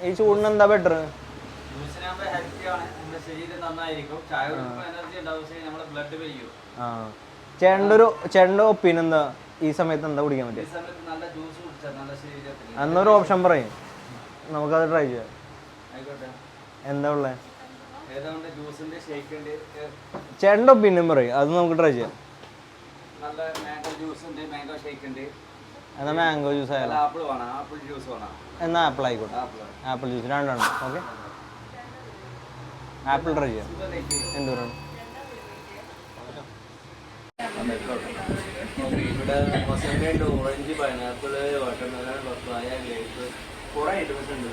ഈ ചൂടിന് എന്താ ബെറ്റർ? ചേട്ടൻ്റെ ഒപ്പീനിയൻ എന്താ? ഈ സമയത്ത് എന്താ കുടിക്കാൻ പറ്റുക? എന്നൊരു ഓപ്ഷൻ പറയും, നമുക്കത് ട്രൈ ചെയ്യാം. എന്താ ഉള്ളത്? ചേട്ടൻ്റെ ഒപ്പീനിയൻ പറയും, അത് നമുക്ക് ട്രൈ ചെയ്യാം. എന്നാൽ മാംഗോ ജ്യൂസ് ആയാലും എന്നാൽ ആപ്പിൾ ആയിക്കോട്ടെ. ആപ്പിൾ ജ്യൂസ് രണ്ടെണ്ണം. ഓക്കെ, ആപ്പിൾ ട്രൈ ചെയ്യാം. എന്തോരാണ് ഇവിടെ മൊസംബി, ഓറഞ്ച്, പൈനാപ്പിള്, വാട്ടർമെലൺ, പപ്പായ, ഗ്രേപ്പ്, കുറേ ഐറ്റംസ് ഉണ്ട്.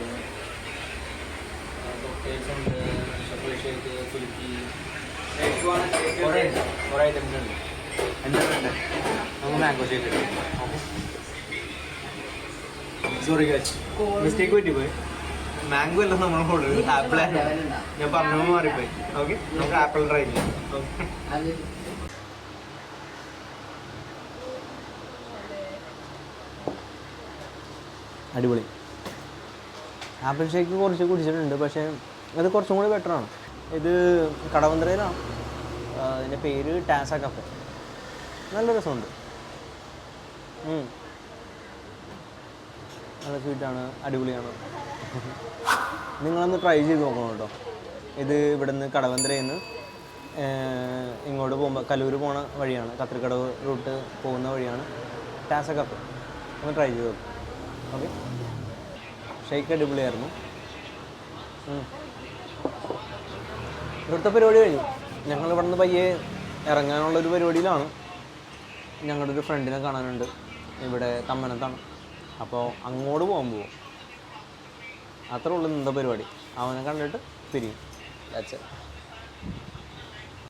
കോക്ടെയിൽസ് ഉണ്ട്, ചോക്ലേറ്റ് ഷേക്ക്, കുലുക്കി, കുറേ ഐറ്റംസ് ഉണ്ട്. എന്താണ് വേണ്ടത്? നമുക്ക് മാംഗോ ഷേക്ക് എടുക്കാം. സോറി മിസ്റ്റേക്ക് പറ്റിപ്പോയി. മാംഗോ അല്ല നമ്മളോട്, ആപ്പിൾ. ഞാൻ പറഞ്ഞപ്പോൾ മാറിപ്പോയി. ഓക്കെ, നമുക്ക് ആപ്പിൾ ട്രൈ ചെയ്യാം. ഓക്കെ, അടിപൊളി. ആപ്പിൾ ഷേക്ക് കുറച്ച് കുടിച്ചിട്ടുണ്ട്, പക്ഷേ അത് കുറച്ചും കൂടി ബെറ്ററാണ്. ഇത് കടവന്ത്രയിലാണ്, ഇതിൻ്റെ പേര് ടാസ കഫേ. നല്ല രസമുണ്ട്, നല്ല സ്വീറ്റാണ്, അടിപൊളിയാണ്. നിങ്ങളൊന്ന് ട്രൈ ചെയ്ത് നോക്കണം കേട്ടോ. ഇത് ഇവിടെ നിന്ന് കടവന്ത്രയിൽ നിന്ന് ഇങ്ങോട്ട് പോകുമ്പോൾ കലൂർ പോണ വഴിയാണ്, കത്രിക്കടവ് റൂട്ട് പോകുന്ന വഴിയാണ് ടാസ കഫേ. ഒന്ന് ട്രൈ ചെയ്ത് നോക്കും. ഓക്കെ, ഷേക്ക് അടിപൊളിയായിരുന്നു. ഇവിടുത്തെ പരിപാടി കഴിഞ്ഞു. ഞങ്ങൾ ഇവിടെ നിന്ന് പയ്യെ ഇറങ്ങാനുള്ളൊരു പരിപാടിയിലാണ്. ഞങ്ങളുടെ ഒരു ഫ്രണ്ടിനെ കാണാനുണ്ട് ഇവിടെ തമ്മനത്താണ്, അപ്പോൾ അങ്ങോട്ട് പോകാൻ പോവും. അത്രേ ഉള്ളൂ ഇന്നത്തെ പരിപാടി. അവനെ കണ്ടിട്ട് പിരിയും.